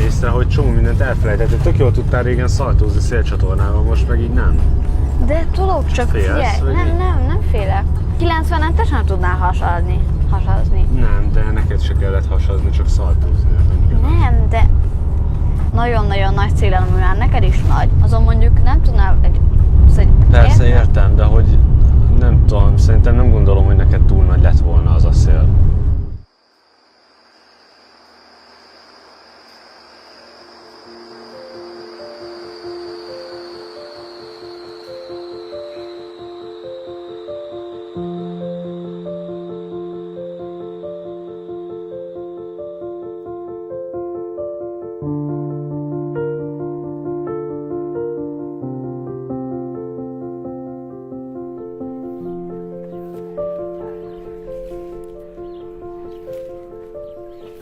észre, hogy csomó mindent elfelejtettél. Tök jól tudtál régen szaltózni szélcsatornával, most meg így nem. De tudok, csak figyelj, nem félek. 90-esen tudnál hasazni. Nem, de neked se kellett hasazni, csak szaltózni. Nem, de nagyon-nagyon nagy célem, ami már neked is nagy. Azon mondjuk nem tudnál egy... Persze értem, de hogy nem tudom, szerintem nem gondolom, hogy neked túl nagy lett volna az a szél.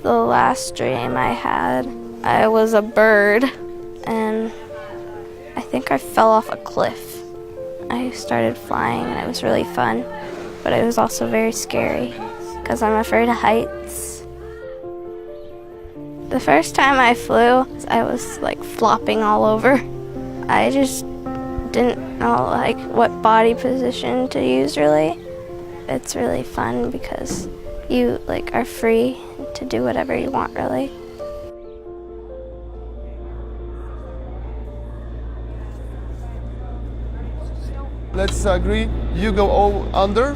The last dream I had, I was a bird and I think I fell off a cliff. I started flying and it was really fun, but it was also very scary because I'm afraid of heights. The first time I flew, I was like flopping all over. I just didn't know like what body position to use really. It's really fun because you like are free to do whatever you want really. Let's agree, you go under,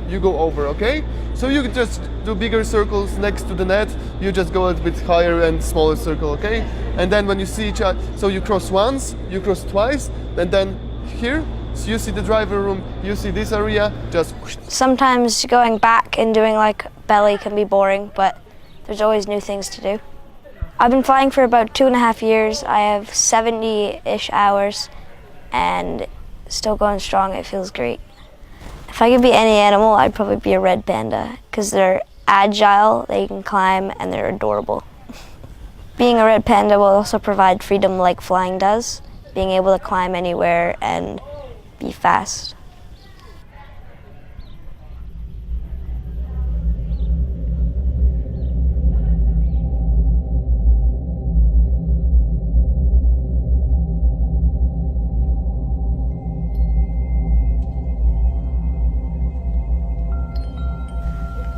you go over, okay? So you can just do bigger circles next to the net, you just go a little bit higher and smaller circle, okay? And then when you see each other, so you cross once, you cross twice, and then here, so you see the driver room, you see this area, just... Sometimes going back and doing like belly can be boring, but there's always new things to do. I've been flying for about 2.5 years. I have 70-ish hours and still going strong. It feels great. If I could be any animal, I'd probably be a red panda because they're agile, they can climb, and they're adorable. Being a red panda will also provide freedom like flying does, being able to climb anywhere and be fast.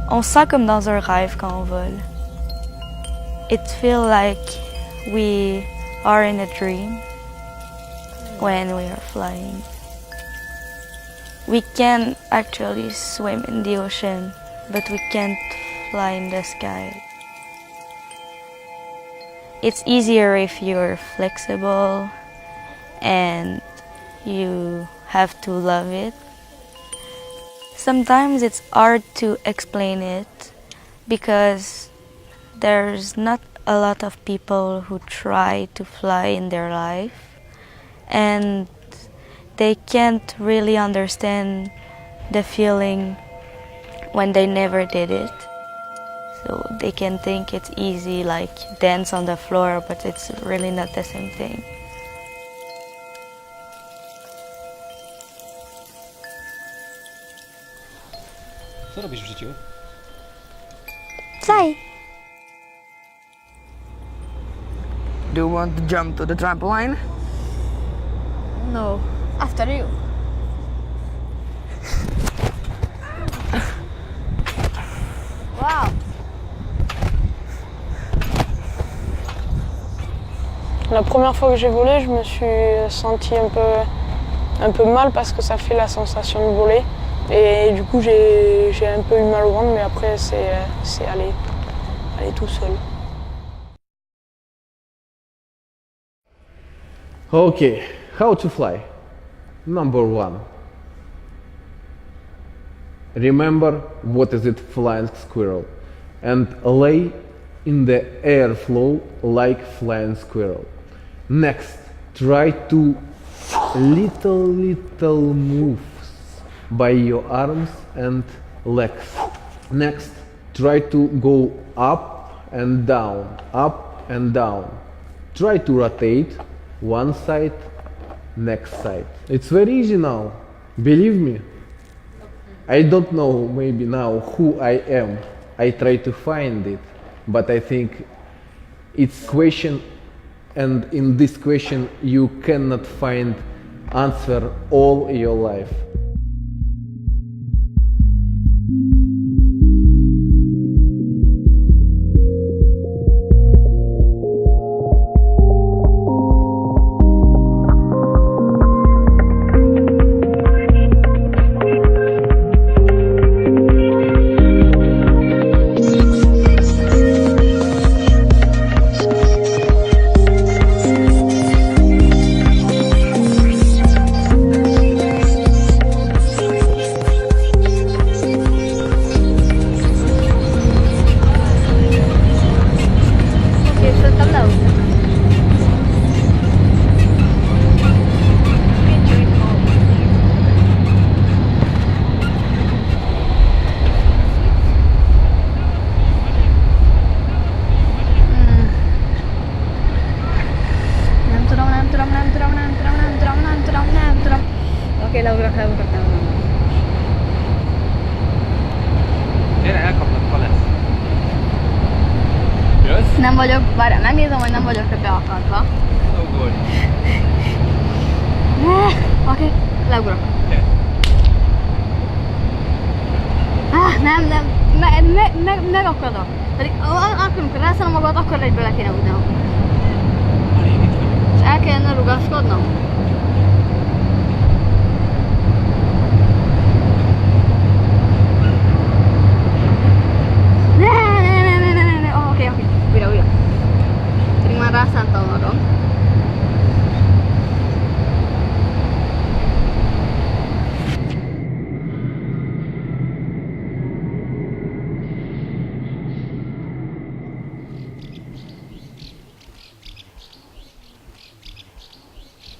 On se sent comme dans un rêve quand on vole. It feels like we are in a dream when we are flying. We can actually swim in the ocean, but we can't fly in the sky. It's easier if you're flexible and you have to love it. Sometimes it's hard to explain it because there's not a lot of people who try to fly in their life and they can't really understand the feeling when they never did it. So they can think it's easy, like dance on the floor, but it's really not the same thing. Co robisz w życiu? Fly. Do you want to jump to the trampoline? No. After you. Wow. La première fois que j'ai volé, je me suis sentie un peu mal parce que ça fait la sensation de voler. Et du coup, j'ai un peu eu mal au ventre, mais après, c'est allé tout seul. Okay, how to fly? Number 1. Remember what is it flying squirrel and lay in the airflow like flying squirrel. Next, try to little moves by your arms and legs. Next, try to go up and down, up and down. Try to rotate one side, next side. It's very easy now, believe me. I don't know maybe now who I am. I try to find it, but I think It's question, and in this question you cannot find answer all your life. Oke, lagu pertama. Nem vagyok, várjál, megnézem, hogy nem vagyok beakadva. Oké, leugrok. Nem, megakadok. Pedig akkor, amikor rászállom magad, akkor egy bele kéne ugrnom. És el kellene rugaszkodnom. Oké, újra. Pedig már rászántam magam.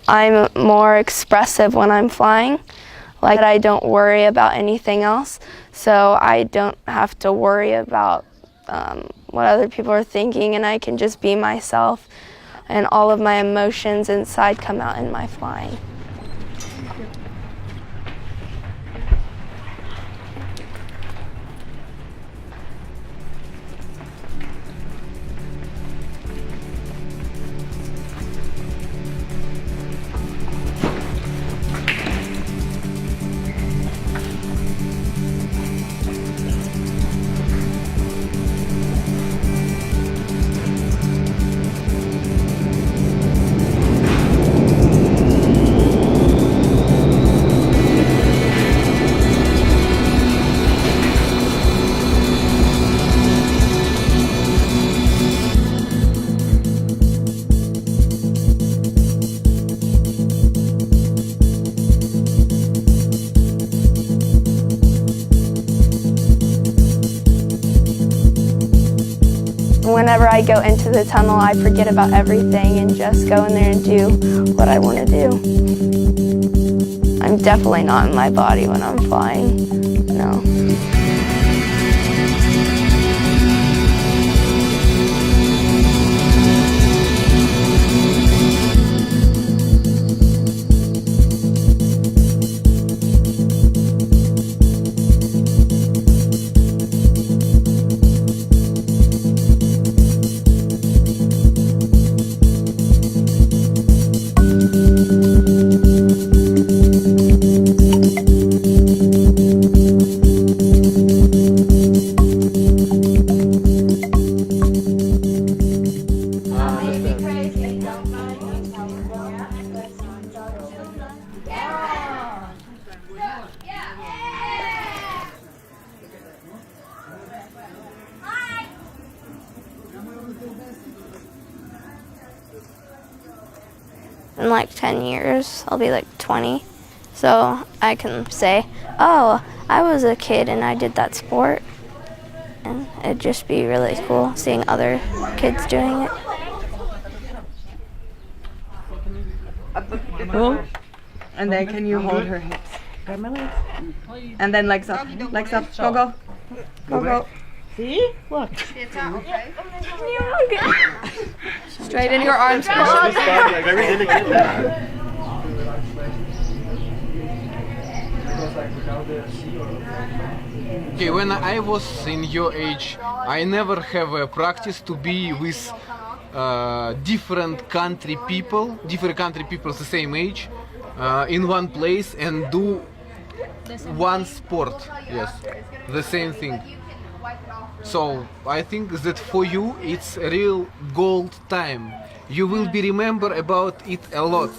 I'm more expressive when I'm flying. Like, I don't worry about anything else, so I don't have to worry about what other people are thinking, and I can just be myself, and all of my emotions inside come out in my flying. Whenever I go into the tunnel, I forget about everything and just go in there and do what I want to do. I'm definitely not in my body when I'm flying, no. In like 10 years, I'll be like 20. So I can say, oh, I was a kid and I did that sport. And it'd just be really cool seeing other kids doing it. Cool. And then can you hold her hips? Grab my legs. And then legs up. Legs up. Go, go. Go, go. See? Look. Straighten your arms. Okay, when I was in your age, I never have a practice to be with different country people the same age in one place and do one sport. Yes, the same thing. So I think that for you it's a real gold time. You will be remember about it a lot.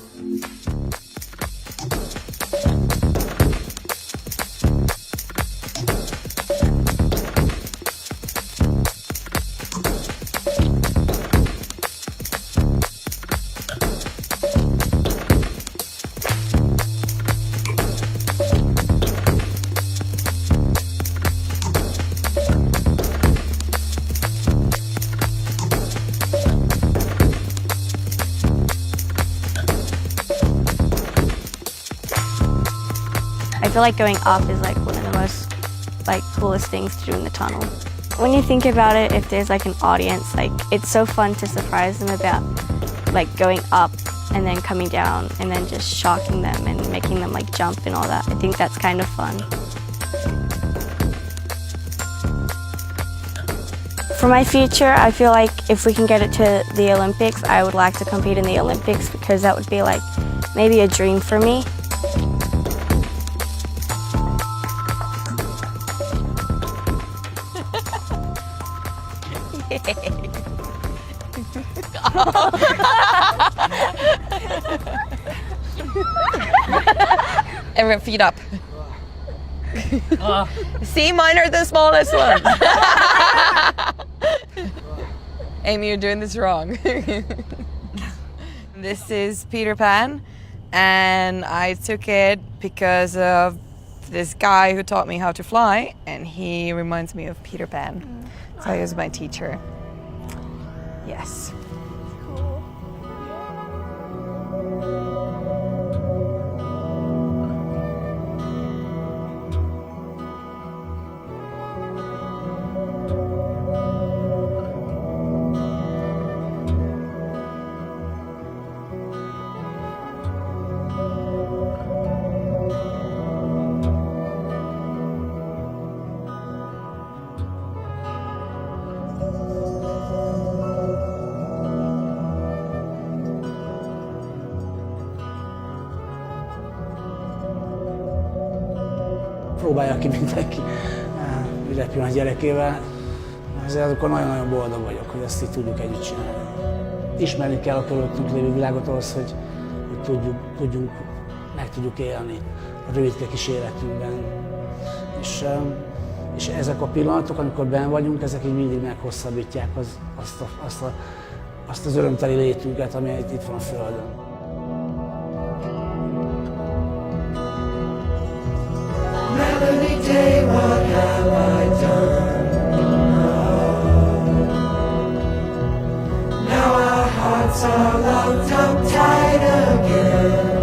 I feel like going up is like one of the most coolest things to do in the tunnel. When you think about it, if there's like an audience, like it's so fun to surprise them about like going up and then coming down and then just shocking them and making them like jump and all that. I think that's kind of fun. For my future, I feel like if we can get it to the Olympics, I would like to compete in the Olympics because that would be like maybe a dream for me. Everyone, feet up. See, mine are the smallest ones. Amy, you're doing this wrong. This is Peter Pan, and I took it because of this guy who taught me how to fly, and he reminds me of Peter Pan. So he was my teacher. Yes. Próbálja ki mindenki repülni a gyerekével. Ezért akkor nagyon-nagyon boldog vagyok, hogy ezt így tudjuk együtt csinálni. Ismerni kell a körülöttünk lévő világot ahhoz, hogy meg tudjuk élni a rövidke kis életünkben. És ezek a pillanatok, amikor benn vagyunk, ezek így mindig meghosszabbítják azt az örömteli létünket, ami itt van a Földön. Day, what have I done? Now our hearts are locked up tight again.